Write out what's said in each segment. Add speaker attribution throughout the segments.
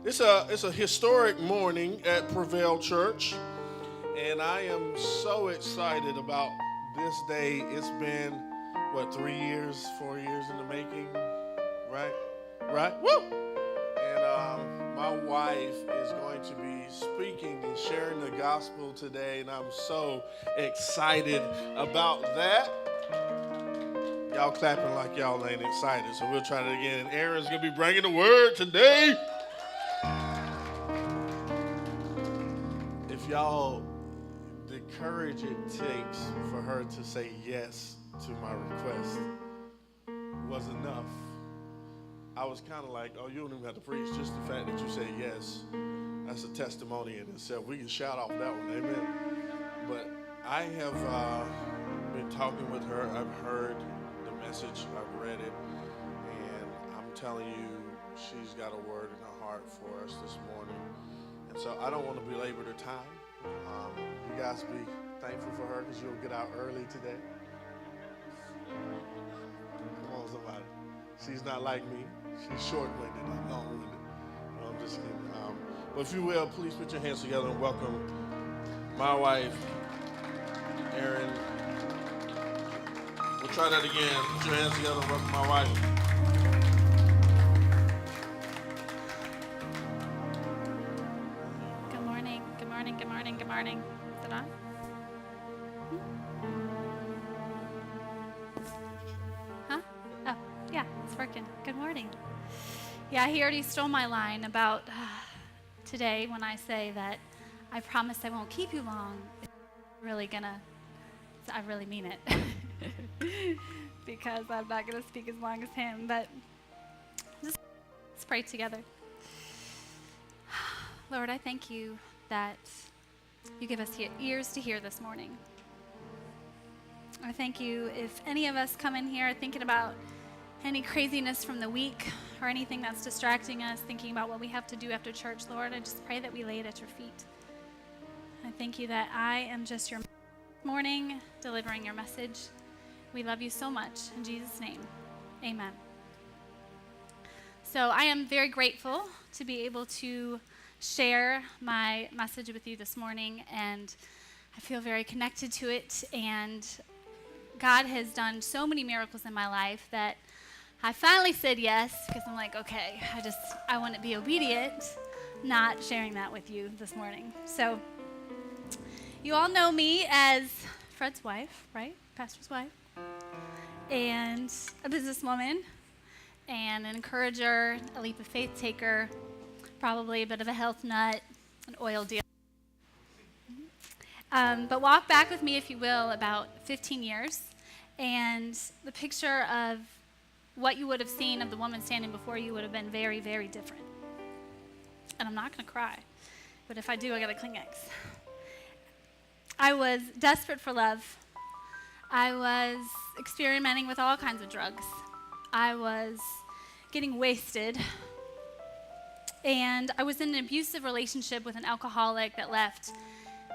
Speaker 1: It's a historic morning at Prevail Church, and I am so excited about this day. It's been what, 3 years, 4 years in the making, right? Right? Woo! And my wife is going to be speaking and sharing the gospel today, and I'm so excited about that. Y'all clapping like y'all ain't excited, so we'll try that again. And Erin's gonna be bringing the word today. If y'all, the courage it takes for her to say yes to my request was enough. I was kind of like, oh, you don't even have to preach. Just the fact that you said yes, that's a testimony in itself. We can shout off that one, amen. But I have been talking with her. I've heard the message, I've read it, and I'm telling you, she's got a word in her heart for us this morning. And so I don't want to belabor the time. You guys be thankful for her because you'll get out early today. Come on, somebody. She's not like me. She's short-winded, I'm long-winded. No, I'm just kidding. But if you will, please put your hands together and welcome my wife, Erin. We'll try that again. Put your hands together and welcome my wife.
Speaker 2: Good morning. Is it on? Huh? Oh, yeah, it's working. Good morning. Yeah, he already stole my line about today when I say that I promise I won't keep you long. It's really gonna, I really mean it. Because I'm not gonna speak as long as him, but let's pray together. Lord, I thank you that you give us ears to hear this morning. I thank you if any of us come in here thinking about any craziness from the week or anything that's distracting us, thinking about what we have to do after church, Lord, I just pray that we lay it at your feet. I thank you that I am just your morning delivering your message. We love you so much. In Jesus' name, amen. So I am very grateful to be able to share my message with you this morning, and I feel very connected to it, and God has done so many miracles in my life that I finally said yes, because I'm like, okay, I want to be obedient, not sharing that with you this morning. So you all know me as Fred's wife, right? Pastor's wife, and a businesswoman, and an encourager, a leap of faith taker, probably a bit of a health nut, an oil dealer. But walk back with me, if you will, about 15 years, and the picture of what you would have seen of the woman standing before you would have been very, very different. And I'm not going to cry, but if I do, I got a Kleenex. I was desperate for love. I was experimenting with all kinds of drugs. I was getting wasted. And I was in an abusive relationship with an alcoholic that left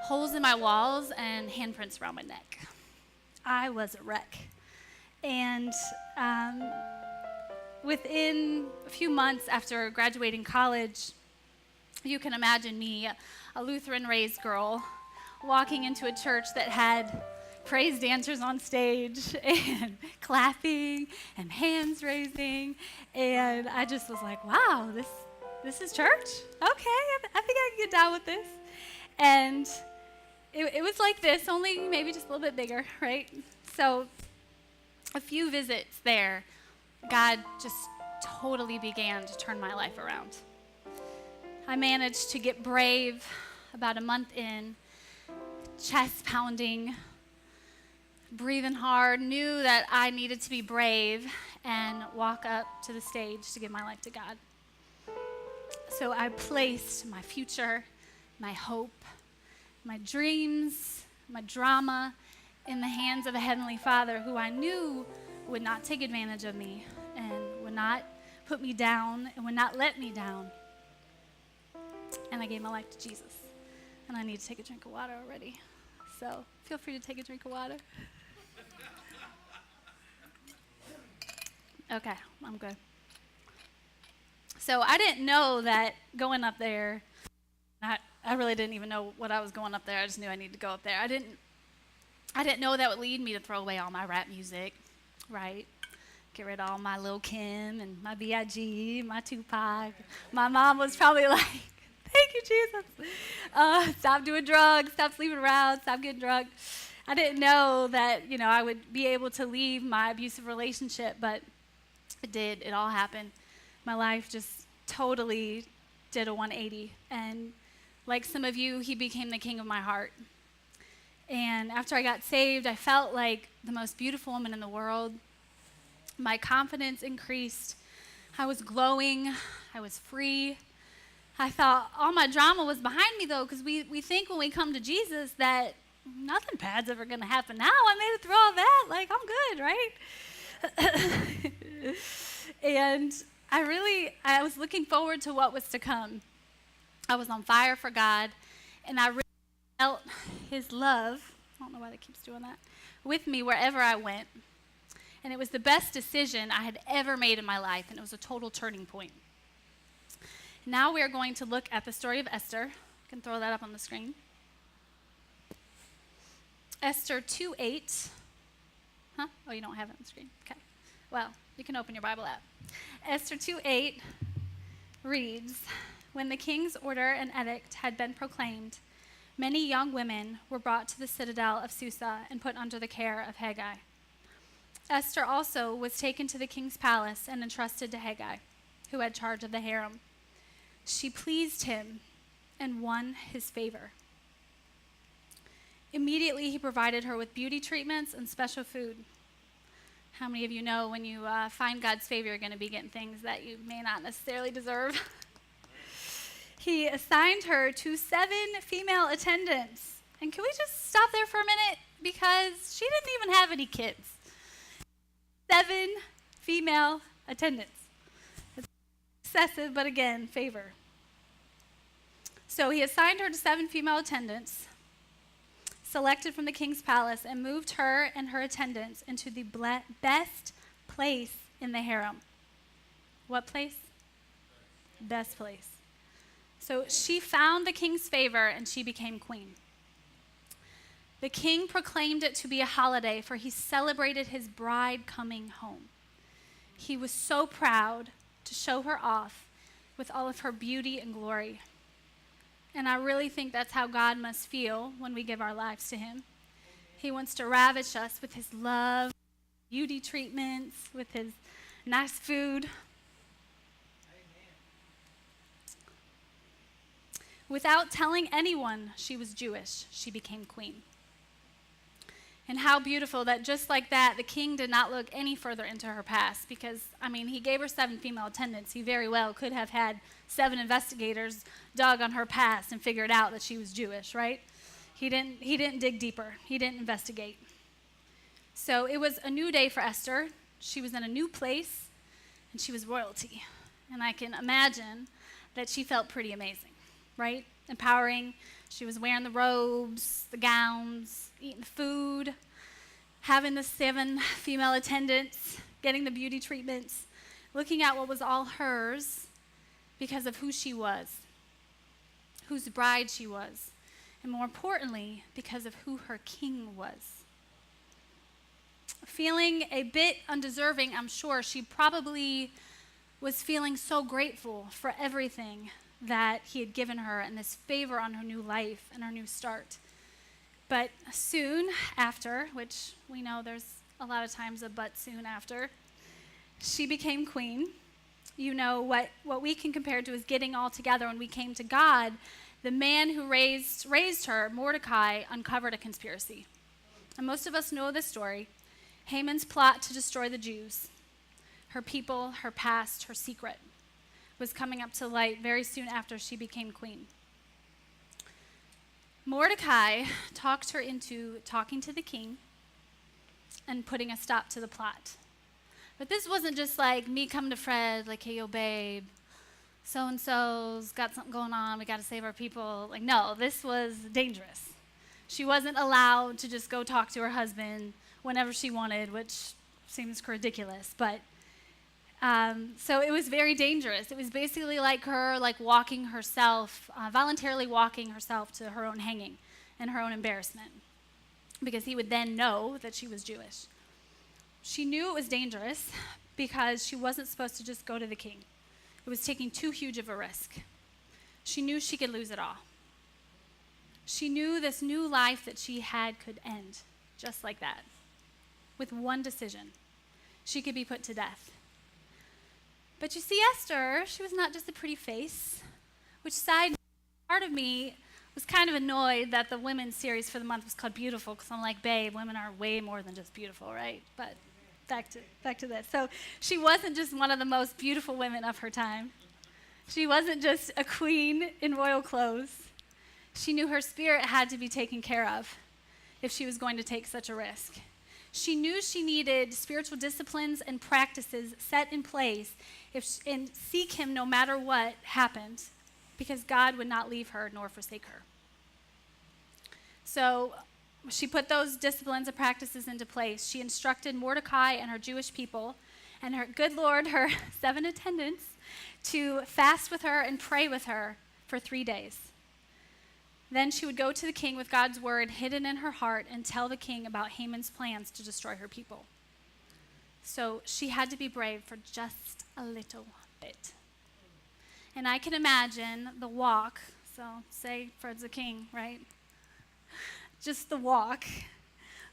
Speaker 2: holes in my walls and handprints around my neck. I was a wreck. And within a few months after graduating college, you can imagine me, a Lutheran-raised girl, walking into a church that had praise dancers on stage and clapping and hands raising. And I just was like, wow, this is church? Okay, I think I can get down with this. And it was like this, only maybe just a little bit bigger, right? So a few visits there, God just totally began to turn my life around. I managed to get brave about a month in, chest pounding, breathing hard, knew that I needed to be brave and walk up to the stage to give my life to God. So I placed my future, my hope, my dreams, my drama in the hands of a Heavenly Father who I knew would not take advantage of me and would not put me down and would not let me down. And I gave my life to Jesus. And I need to take a drink of water already. So feel free to take a drink of water. Okay, I'm good. So I didn't know that going up there, I really didn't even know what I was going up there. I just knew I needed to go up there. I didn't know that would lead me to throw away all my rap music, right? Get rid of all my Lil' Kim and my B.I.G., my Tupac. My mom was probably like, thank you, Jesus. Stop doing drugs, stop sleeping around, stop getting drunk. I didn't know that, I would be able to leave my abusive relationship, but it did. It all happened. My life just totally did a 180. And like some of you, he became the king of my heart. And after I got saved, I felt like the most beautiful woman in the world. My confidence increased. I was glowing. I was free. I thought all my drama was behind me, though, because we think when we come to Jesus that nothing bad's ever going to happen now. I made it through all that. Like, I'm good, right? And I was looking forward to what was to come. I was on fire for God, and I really felt his love, I don't know why that keeps doing that, with me wherever I went. And it was the best decision I had ever made in my life, and it was a total turning point. Now we are going to look at the story of Esther. I can throw that up on the screen. Esther 2:8. Huh? Oh, you don't have it on the screen. Okay. Well, you can open your Bible app. Esther 2:8 reads, "When the king's order and edict had been proclaimed, many young women were brought to the citadel of Susa and put under the care of Haggai. Esther also was taken to the king's palace and entrusted to Haggai, who had charge of the harem. She pleased him and won his favor. Immediately, he provided her with beauty treatments and special food." How many of you know when you find God's favor, you're going to be getting things that you may not necessarily deserve? He assigned her to 7 female attendants. And can we just stop there for a minute? Because she didn't even have any kids. 7 female attendants. It's excessive, but again, favor. So he assigned her to 7 female attendants, selected from the king's palace, and moved her and her attendants into the best place in the harem. What place? Best place. So she found the king's favor, and she became queen. The king proclaimed it to be a holiday, for he celebrated his bride coming home. He was so proud to show her off with all of her beauty and glory. And I really think that's how God must feel when we give our lives to him. He wants to ravish us with his love, beauty treatments, with his nice food. Without telling anyone she was Jewish, she became queen. And how beautiful that just like that, the king did not look any further into her past because, he gave her 7 female attendants. He very well could have had 7 investigators dug on her past and figured out that she was Jewish, right? He didn't dig deeper. He didn't investigate. So it was a new day for Esther. She was in a new place, and she was royalty. And I can imagine that she felt pretty amazing, right? Empowering. She was wearing the robes, the gowns, eating the food, having the 7 female attendants, getting the beauty treatments, looking at what was all hers because of who she was, whose bride she was, and more importantly, because of who her king was. Feeling a bit undeserving, I'm sure, she probably was feeling so grateful for everything that he had given her and this favor on her new life and her new start. But soon after, which we know there's a lot of times a but soon after, she became queen. You know, what we can compare to is getting all together when we came to God. The man who raised her, Mordecai, uncovered a conspiracy. And most of us know this story. Haman's plot to destroy the Jews, her people, her past, her secret, was coming up to light very soon after she became queen. Mordecai talked her into talking to the king and putting a stop to the plot. But this wasn't just like me coming to Fred, like, hey, yo, babe, so-and-so's got something going on, we got to save our people. Like, no, this was dangerous. She wasn't allowed to just go talk to her husband whenever she wanted, which seems ridiculous. But So it was very dangerous. It was basically like her, like walking herself, voluntarily walking herself to her own hanging and her own embarrassment, because he would then know that she was Jewish. She knew it was dangerous because she wasn't supposed to just go to the king. It was taking too huge of a risk. She knew she could lose it all. She knew this new life that she had could end just like that. With one decision, she could be put to death. But you see, Esther, she was not just a pretty face, which part of me was kind of annoyed that the women's series for the month was called Beautiful, because I'm like, babe, women are way more than just beautiful, right? But back to this. So she wasn't just one of the most beautiful women of her time. She wasn't just a queen in royal clothes. She knew her spirit had to be taken care of if she was going to take such a risk. She knew she needed spiritual disciplines and practices set in place and seek him no matter what happened, because God would not leave her nor forsake her. So she put those disciplines and practices into place. She instructed Mordecai and her Jewish people and her good Lord, her 7 attendants, to fast with her and pray with her for 3 days. Then she would go to the king with God's word hidden in her heart and tell the king about Haman's plans to destroy her people. So she had to be brave for just a little bit. And I can imagine the walk, so say Fred's the king, right? Just the walk,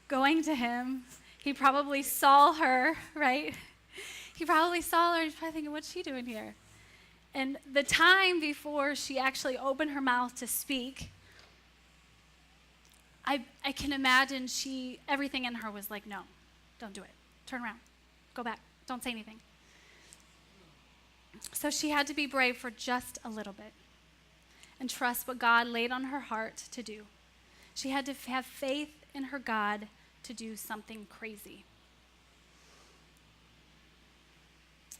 Speaker 2: going to him. He probably saw her, right? He probably saw her. He's probably thinking, what's she doing here? And the time before she actually opened her mouth to speak, I can imagine everything in her was like, no, don't do it. Turn around. Go back. Don't say anything. So she had to be brave for just a little bit and trust what God laid on her heart to do. She had to have faith in her God to do something crazy.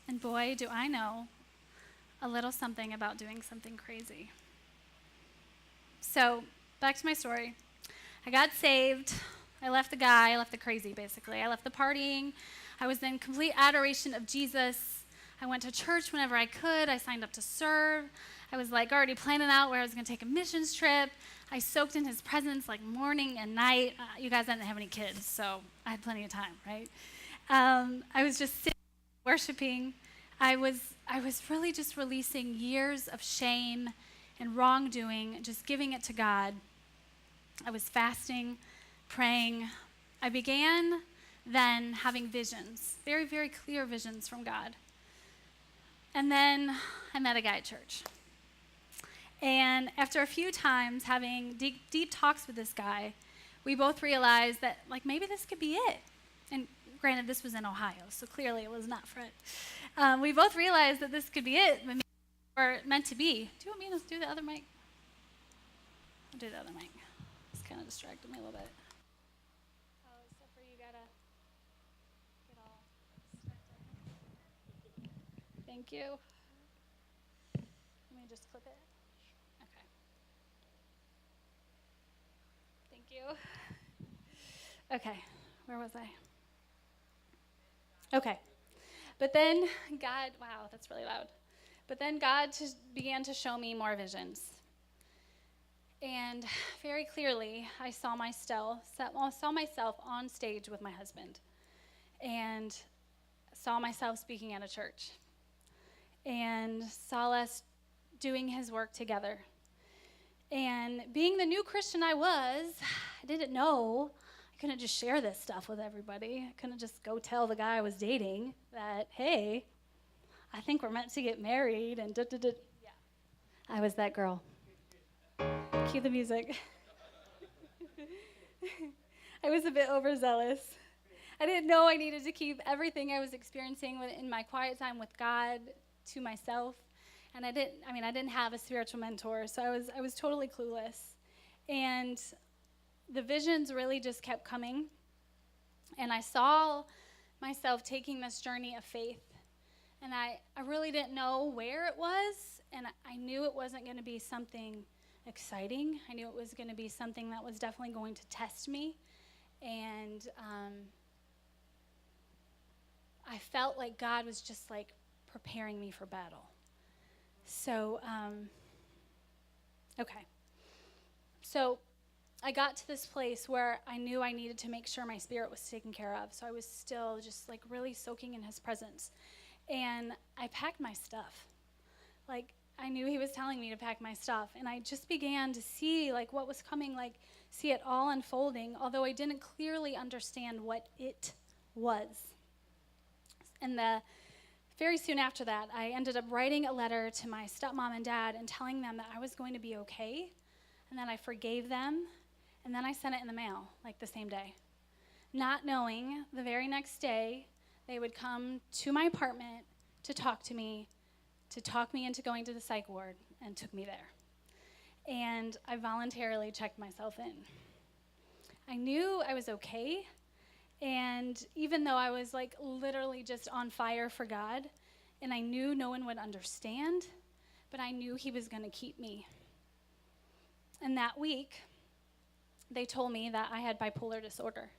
Speaker 2: And boy, do I know a little something about doing something crazy. So, back to my story. I got saved. I left the crazy, basically. I left the partying. I was in complete adoration of Jesus. I went to church whenever I could. I signed up to serve. I was like already planning out where I was going to take a missions trip. I soaked in his presence like morning and night. You guys didn't have any kids, so I had plenty of time, right? I was just sitting, worshiping. I was really just releasing years of shame and wrongdoing, just giving it to God. I was fasting, praying. I began then having visions, very, very clear visions from God. And then I met a guy at church. And after a few times having deep talks with this guy, we both realized that, like, maybe this could be it. And granted, this was in Ohio, so clearly it was not Fred. We both realized that this could be it, maybe we're meant to be. Do you want me to do the other mic? I'll do the other mic. It's kind of distracted me a little bit. Oh, so for you gotta get all distracted. Thank you. Let me just clip it. Okay. Thank you. Okay, where was I? Okay. But then God, wow, that's really loud. But then God began to show me more visions. And very clearly, I saw myself on stage with my husband and saw myself speaking at a church and saw us doing his work together. And being the new Christian I was, I didn't know. I couldn't just share this stuff with everybody. I couldn't just go tell the guy I was dating that, hey, I think we're meant to get married and da-da-da. Yeah. I was that girl. Cue the music. I was a bit overzealous. I didn't know I needed to keep everything I was experiencing in my quiet time with God to myself. And I didn't have a spiritual mentor, so I was totally clueless. And the visions really just kept coming. And I saw myself taking this journey of faith. And I really didn't know where it was, and I knew it wasn't going to be something exciting. I knew it was going to be something that was definitely going to test me. And I felt like God was just like preparing me for battle. So, okay. So I got to this place where I knew I needed to make sure my spirit was taken care of. So I was still just like really soaking in his presence. And I packed my stuff. Like, I knew he was telling me to pack my stuff. And I just began to see like what was coming, like see it all unfolding, although I didn't clearly understand what it was. And very soon after that, I ended up writing a letter to my stepmom and dad and telling them that I was going to be okay, and that I forgave them, and then I sent it in the mail, like the same day. Not knowing the very next day they would come to my apartment to talk me into going to the psych ward, and took me there. And I voluntarily checked myself in. I knew I was okay, and even though I was like literally just on fire for God, and I knew no one would understand, but I knew he was going to keep me. And that week, they told me that I had bipolar disorder.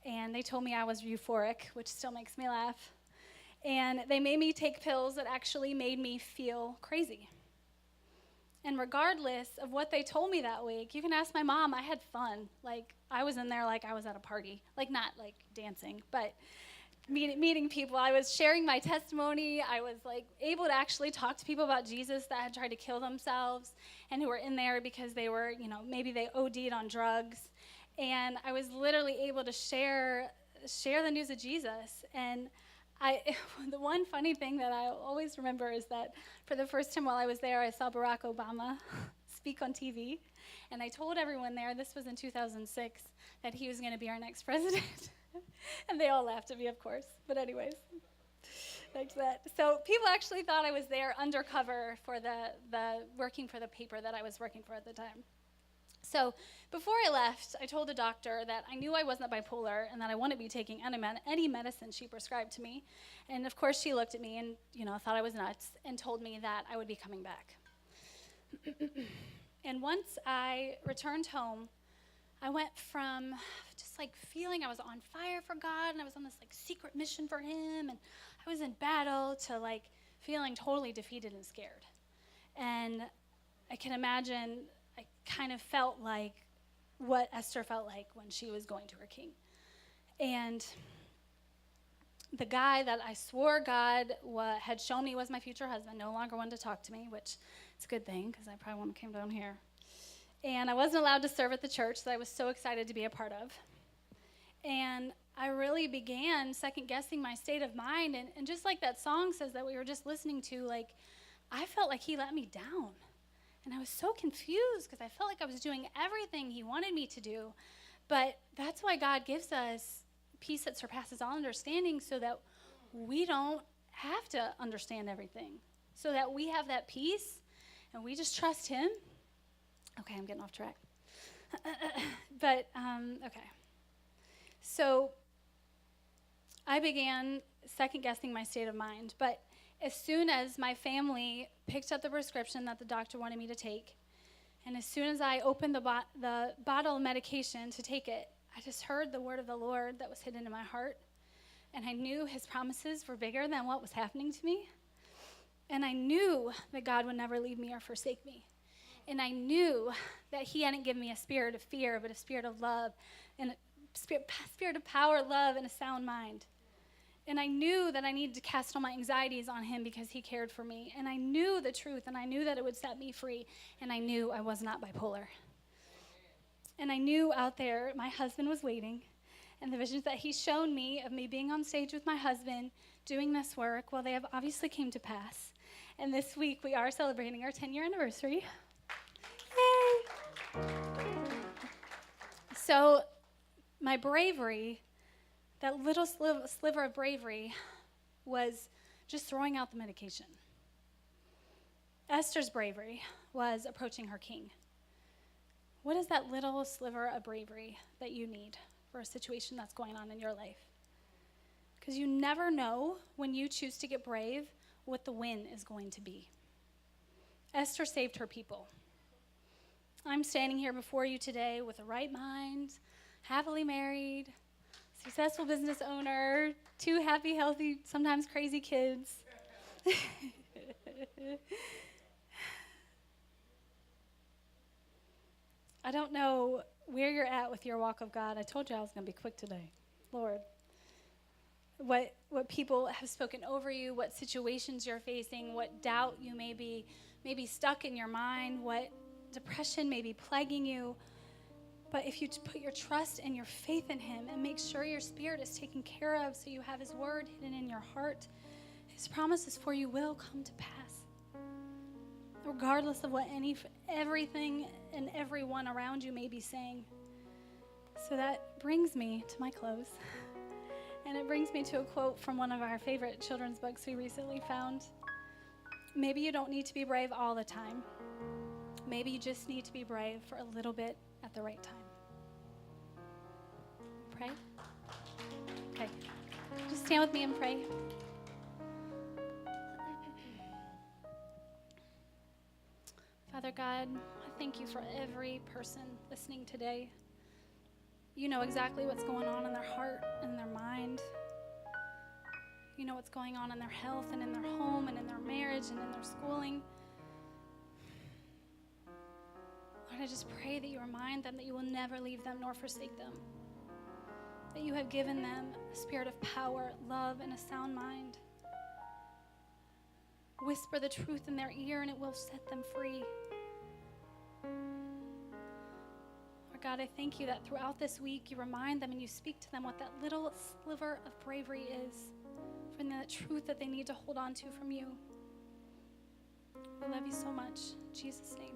Speaker 2: And they told me I was euphoric, which still makes me laugh. And they made me take pills that actually made me feel crazy. And regardless of what they told me that week, you can ask my mom, I had fun. Like, I was in there like I was at a party. Like, not like dancing, but meeting people. I was sharing my testimony. I was like able to actually talk to people about Jesus that had tried to kill themselves and who were in there because they were, maybe they OD'd on drugs. And I was literally able to share the news of Jesus. And the one funny thing that I always remember is that for the first time while I was there, I saw Barack Obama speak on TV. And I told everyone there, this was in 2006, that he was going to be our next president. And they all laughed at me, of course. But anyways, like that. So people actually thought I was there undercover for the working for the paper that I was working for at the time. So before I left, I told the doctor that I knew I wasn't bipolar and that I wouldn't be taking any medicine she prescribed to me. And of course, she looked at me and thought I was nuts and told me that I would be coming back. And once I returned home, I went from just like feeling I was on fire for God and I was on this like secret mission for him and I was in battle to like feeling totally defeated and scared. And I can imagine I kind of felt like what Esther felt like when she was going to her king. And the guy that I swore God had shown me was my future husband no longer wanted to talk to me, which is a good thing because I probably wouldn't have came down here. And I wasn't allowed to serve at the church that I was so excited to be a part of. And I really began second-guessing my state of mind. And just like that song says that we were just listening to, like, I felt like he let me down. And I was so confused because I felt like I was doing everything he wanted me to do. But that's why God gives us peace that surpasses all understanding so that we don't have to understand everything. So that we have that peace and we just trust him. Okay, I'm getting off track. Okay. So I began second-guessing my state of mind. But as soon as my family picked up the prescription that the doctor wanted me to take, and as soon as I opened the bottle of medication to take it, I just heard the word of the Lord that was hidden in my heart. And I knew his promises were bigger than what was happening to me. And I knew that God would never leave me or forsake me. And I knew that he hadn't given me a spirit of fear, but a spirit of love, and a spirit of power, love, and a sound mind. And I knew that I needed to cast all my anxieties on him because he cared for me. And I knew the truth, and I knew that it would set me free. And I knew I was not bipolar. And I knew out there my husband was waiting. And the visions that he's shown me of me being on stage with my husband, doing this work, well, they have obviously came to pass. And this week we are celebrating our 10-year anniversary. Yay! So my bravery, that little sliver of bravery, was just throwing out the medication. Esther's bravery was approaching her king. What is that little sliver of bravery that you need for a situation that's going on in your life? Because you never know when you choose to get brave what the win is going to be. Esther saved her people. I'm standing here before you today with a right mind, happily married, successful business owner, 2 happy, healthy, sometimes crazy kids.
Speaker 3: I don't know where you're at with your walk of God. I told you I was going to be quick today. Lord, what people have spoken over you, what situations you're facing, what doubt you may be stuck in your mind, what depression may be plaguing you. But if you put your trust and your faith in him and make sure your spirit is taken care of so you have his word hidden in your heart, his promises for you will come to pass. Regardless of what everything and everyone around you may be saying. So that brings me to my close. And it brings me to a quote from one of our favorite children's books we recently found. Maybe you don't need to be brave all the time. Maybe you just need to be brave for a little bit at the right time. Pray? Okay. Just stand with me and pray. Father God, I thank you for every person listening today. You know exactly what's going on in their heart and their mind. You know what's going on in their health and in their home and in their marriage and in their schooling. Lord, I just pray that you remind them that you will never leave them nor forsake them. That you have given them a spirit of power, love, and a sound mind. Whisper the truth in their ear and it will set them free. Lord God, I thank you that throughout this week you remind them and you speak to them what that little sliver of bravery is, from the truth that they need to hold on to from you. We love you so much. In Jesus' name.